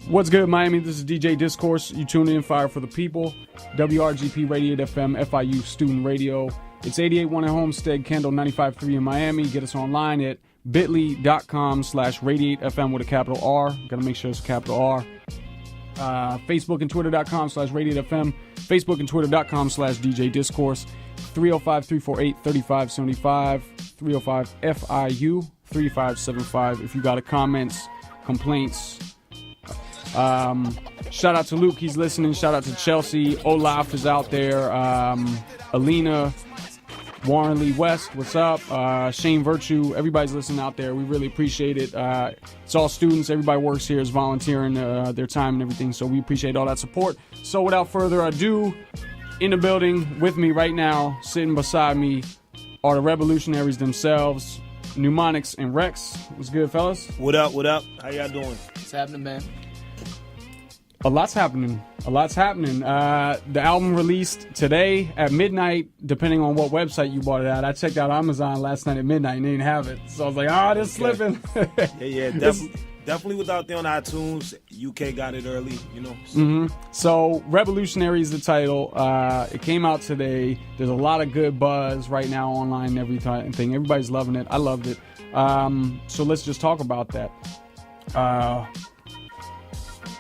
What's good, Miami? This is DJ DISCourse. You tune in, Fire for the People. WRGP Radio FM, FIU Student Radio. It's 88.1 at Homestead, Kendall 95.3 in Miami. Get us online at bit.ly.com/radiatefm with a capital R. Got to make sure it's a capital R. Facebook and Twitter.com/radiatefm. Facebook and Twitter.com/DJ DISCourse. 305-348-3575. 305-FIU 3575. If you got a comments, complaints. Shout out to Luke, he's listening. Shout out to Chelsea. Olaf is out there. Alina, Warren Lee West, what's up? Shane Virtue, everybody's listening out there. We really appreciate it. It's all students. Everybody works here is volunteering their time and everything, so we appreciate all that support. So without further ado, in the building with me right now, sitting beside me, are the Rebelutionaries themselves, Numonics and Reks. What's good, fellas? What up, what up? How y'all doing? What's happening, man? A lot's happening. The album released today at midnight, depending on what website you bought it at. I checked out Amazon last night at midnight and they didn't have it. So I was like, they're slipping. Yeah, definitely was out there on iTunes. UK got it early, you know. So Rebelutionary is the title. It came out today. There's a lot of good buzz right now online and everything. Everybody's loving it. I loved it. So let's just talk about that.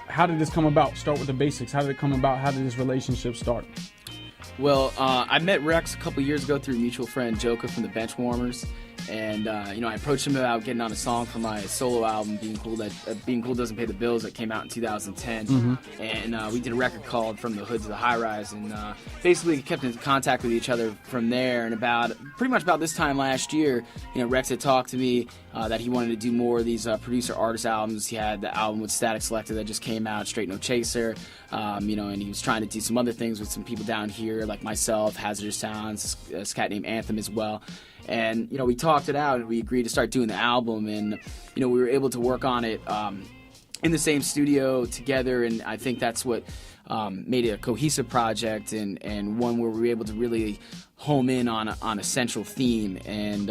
How did this come about? Start with the basics. How did it come about? How did this relationship start? Well, I met Reks a couple years ago through a mutual friend, Joka from the Benchwarmers. And, I approached him about getting on a song for my solo album, Being Cool Doesn't Pay the Bills, that came out in 2010. And we did a record called From the Hood to the High Rise. And basically kept in contact with each other from there. And pretty much about this time last year, Reks had talked to me that he wanted to do more of these producer-artist albums. He had the album with Static Selector that just came out, Straight No Chaser. And he was trying to do some other things with some people down here, like myself, Hazardous Sounds, this cat named Anthem as well. And, we talked it out and we agreed to start doing the album. And, we were able to work on it in the same studio together. And I think that's what made it a cohesive project and one where we were able to really home in on a central theme. And,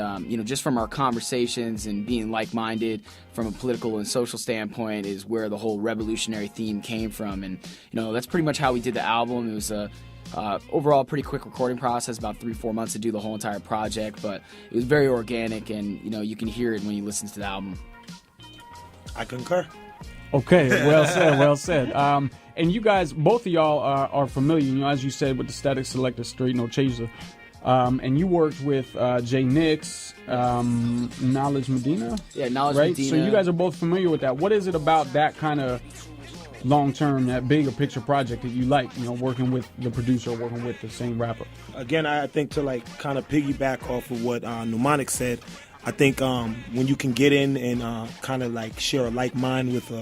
just from our conversations and being like-minded from a political and social standpoint is where the whole revolutionary theme came from. And, that's pretty much how we did the album. It was overall pretty quick recording process, about 3-4 months to do the whole entire project, but it was very organic and you can hear it when you listen to the album. I concur. Okay, well said. And you guys, both of y'all are familiar, as you said, with the Static Selector, Straight No Chaser. And you worked with Jay Nix, Knowledge Medina? Yeah, Knowledge right? Medina. So you guys are both familiar with that. What is it about that kind of long-term, that bigger picture project that you like, working with the producer, working with the same rapper? Again, I think to kind of piggyback off of what Numonics said, I think when you can get in and kind of share a like mind with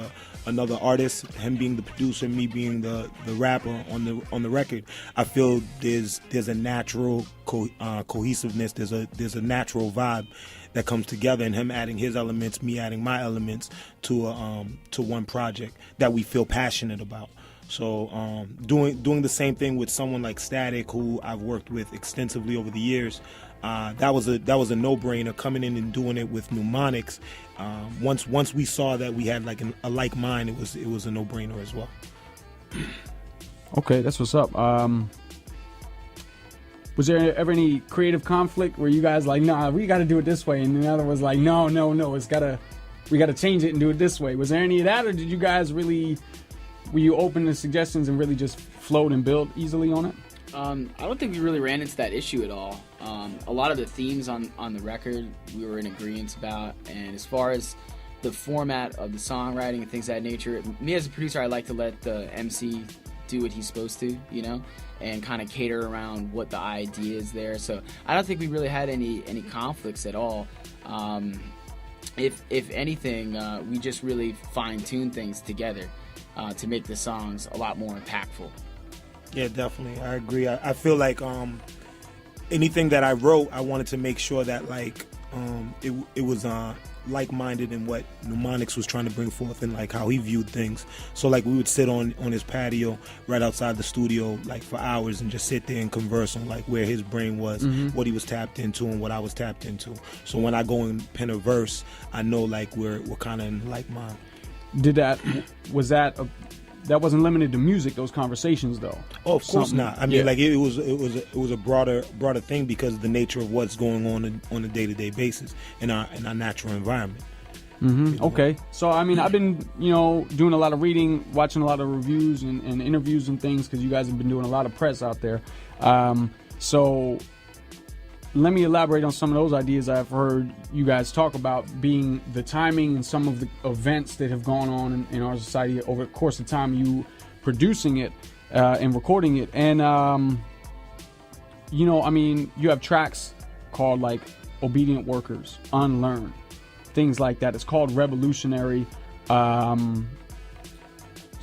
another artist, him being the producer, me being the rapper on the record, I feel there's a natural cohesiveness, there's a natural vibe that comes together, and him adding his elements, me adding my elements to one project that we feel passionate about. So doing the same thing with someone like Static, who I've worked with extensively over the years, that was a no-brainer. Coming in and doing it with Numonics, once we saw that we had a like mind, it was a no-brainer as well. Okay, that's what's up. Was there ever any creative conflict where you guys nah, we got to do it this way, and the other was like, no, we got to change it and do it this way? Was there any of that, or did you guys were you open to suggestions and really just float and build easily on it? I don't think we really ran into that issue at all. A lot of the themes on the record we were in agreement about, and as far as the format of the songwriting and things of that nature, me as a producer, I like to let the MC do what he's supposed to, and kind of cater around what the idea is there. So I don't think we really had any conflicts at all. If anything, we just really fine-tuned things together to make the songs a lot more impactful. Yeah, definitely. I agree. I feel like anything that I wrote, I wanted to make sure that it was like-minded in what Numonics was trying to bring forth and how he viewed things. So we would sit on his patio right outside the studio for hours and just sit there and converse on where his brain was, what he was tapped into and what I was tapped into. So when I go and pen a verse, I know we're kind of in like mind. that wasn't limited to music, those conversations though? Oh, of course not. I mean, like it was a broader thing because of the nature of what's going on a day-to-day basis in our natural environment. Okay, so I mean, I've been doing a lot of reading, watching a lot of reviews and interviews and things because you guys have been doing a lot of press out there. So let me elaborate on some of those ideas I've heard you guys talk about, being the timing and some of the events that have gone on in our society over the course of time, you producing it and recording it. And, I mean, you have tracks called like Obedient Workers, Unlearn, things like that. It's called Rebelutionary.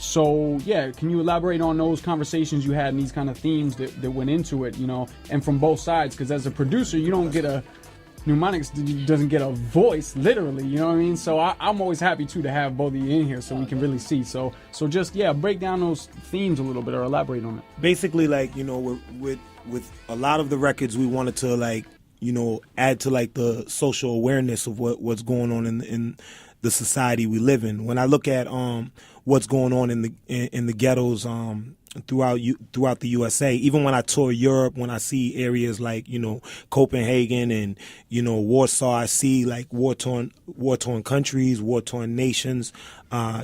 So, yeah, can you elaborate on those conversations you had and these kind of themes that went into it, and from both sides? Because as a producer, you don't get Numonics doesn't get a voice, literally, you know what I mean? So I'm always happy, too, to have both of you in here so we can really see. So just, break down those themes a little bit or elaborate on it. Basically, like, with a lot of the records, we wanted to, like, add to, like, the social awareness of what's going on in the society we live in. When I look at what's going on in the ghettos throughout the USA, even when I tour Europe, when I see areas like Copenhagen and Warsaw, I see like war torn countries, war torn nations,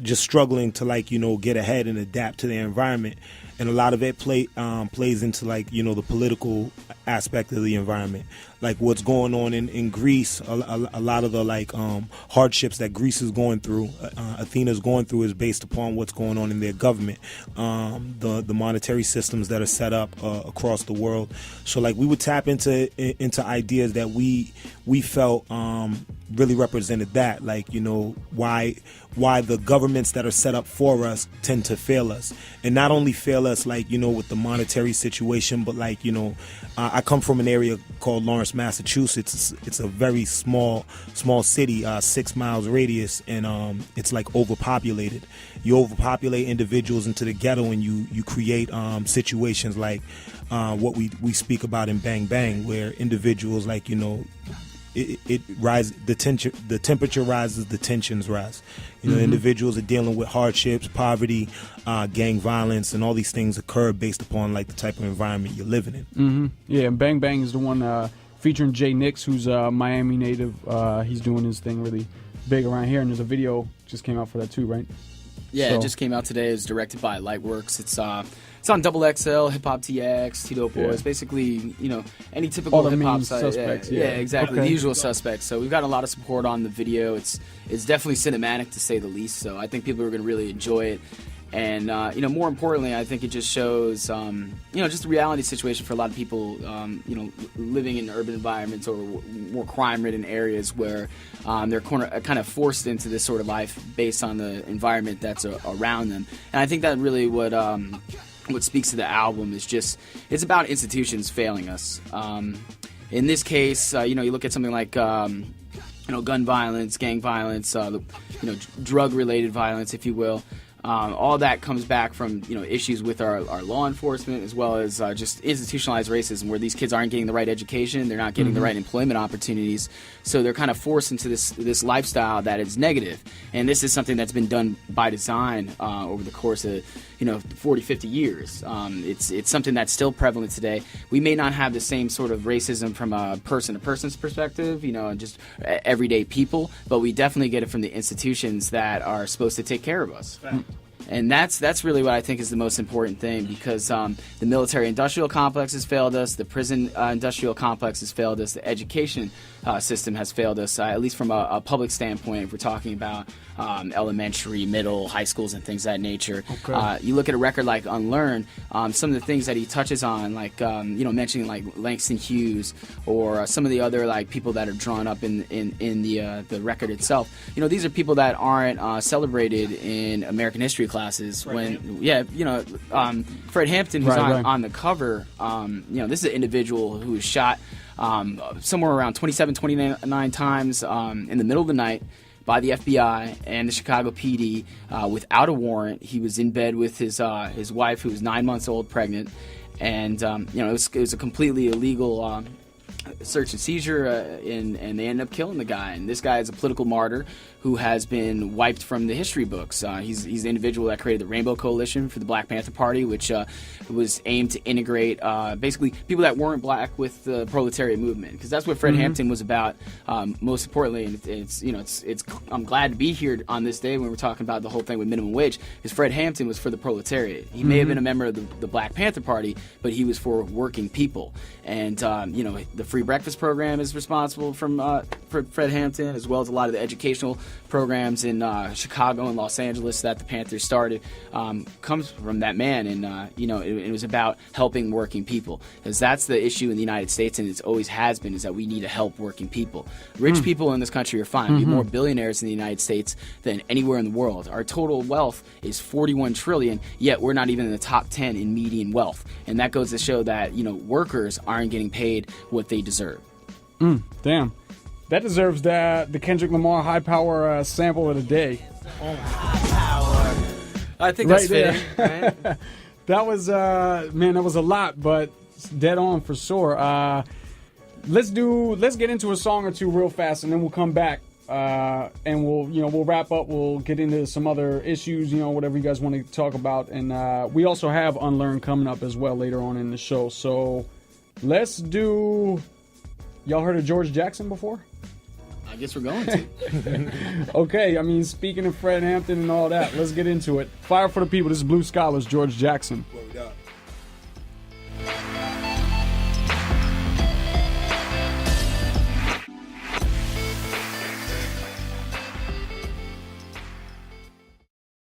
just struggling to like get ahead and adapt to their environment. And a lot of it plays into like the political aspect of the environment, like what's going on in Greece. A lot of the like hardships that Greece is going through, Athena's going through, is based upon what's going on in their government, the monetary systems that are set up across the world. So like we would tap into ideas that we felt really represented that, like why the governments that are set up for us tend to fail us, and not only fail us like with the monetary situation, but like I come from an area called Lawrence, Massachusetts. It's a very small city, 6 miles radius, and it's like overpopulated. You overpopulate individuals into the ghetto, and you create situations like what we speak about in Bang Bang, where individuals like it rises, the temperature rises, the tensions rise. Individuals are dealing with hardships, poverty, gang violence, and all these things occur based upon like the type of environment you're living in. Yeah, and Bang Bang is the one featuring Jay Nix, who's a Miami native. He's doing his thing really big around here, and there's a video just came out for that too, right? Yeah, it just came out today. It's directed by Lightworks. It's on Double XL, Hip Hop TX, Tito Boys, basically, any typical hip hop site. Suspects, yeah, exactly. Okay. The usual suspects. So we've got a lot of support on the video. It's definitely cinematic to say the least. So I think people are going to really enjoy it. And more importantly, I think it just shows just a reality situation for a lot of people living in urban environments or more crime-ridden areas where they're kind of forced into this sort of life based on the environment that's around them. And I think that really what speaks to the album is just it's about institutions failing us. In this case, you look at something like gun violence, gang violence, drug-related violence, if you will. All that comes back from issues with our law enforcement, as well as just institutionalized racism, where these kids aren't getting the right education, they're not getting the right employment opportunities, so they're kind of forced into this lifestyle that is negative. And this is something that's been done by design over the course of 40, 50 years. It's something that's still prevalent today. We may not have the same sort of racism from a person-to-person's perspective, just everyday people, but we definitely get it from the institutions that are supposed to take care of us. Right. And that's really what I think is the most important thing, because the military-industrial complex has failed us, the prison-industrial complex has failed us, the education system has failed us, at least from a public standpoint, if we're talking about elementary, middle, high schools, and things of that nature. Okay. You look at a record like Unlearn, some of the things that he touches on, like mentioning like Langston Hughes or some of the other like people that are drawn up in the record itself. These are people that aren't celebrated in American history classes. Fred Hampton, who's on the cover. This is an individual who was shot somewhere around 27, 29 times in the middle of the night by the FBI and the Chicago PD without a warrant. He was in bed with his wife, who was 9 months old, pregnant, and it was a completely illegal search and seizure, and they ended up killing the guy. And this guy is a political martyr who has been wiped from the history books. He's the individual that created the Rainbow Coalition for the Black Panther Party, which was aimed to integrate basically people that weren't black with the proletariat movement, because that's what Fred Hampton was about. Most importantly, and it's I'm glad to be here on this day when we're talking about the whole thing with minimum wage, because Fred Hampton was for the proletariat. He may have been a member of the Black Panther Party, but he was for working people. And the free breakfast program is responsible for Fred Hampton, as well as a lot of the educational programs in Chicago and Los Angeles that the Panthers started comes from that man. And it was about helping working people, because that's the issue in the United States, and it always has been, is that we need to help working people. Rich people in this country are fine. We have more billionaires in the United States than anywhere in the world. Our total wealth is 41 trillion, yet we're not even in the top 10 in median wealth. And that goes to show that workers aren't getting paid what they deserve. Damn. That deserves the Kendrick Lamar High Power sample of the day. I think that's fitting. Right? That was that was a lot, but dead on for sure. Let's get into a song or two real fast, and then we'll come back and we'll wrap up. We'll get into some other issues, whatever you guys want to talk about, and we also have Unlearn coming up as well later on in the show. So let's do. Y'all heard of George Jackson before? I guess we're going to. Okay, speaking of Fred Hampton and all that, let's get into it. Fire for the people. This is Blue Scholars, George Jackson. Word up.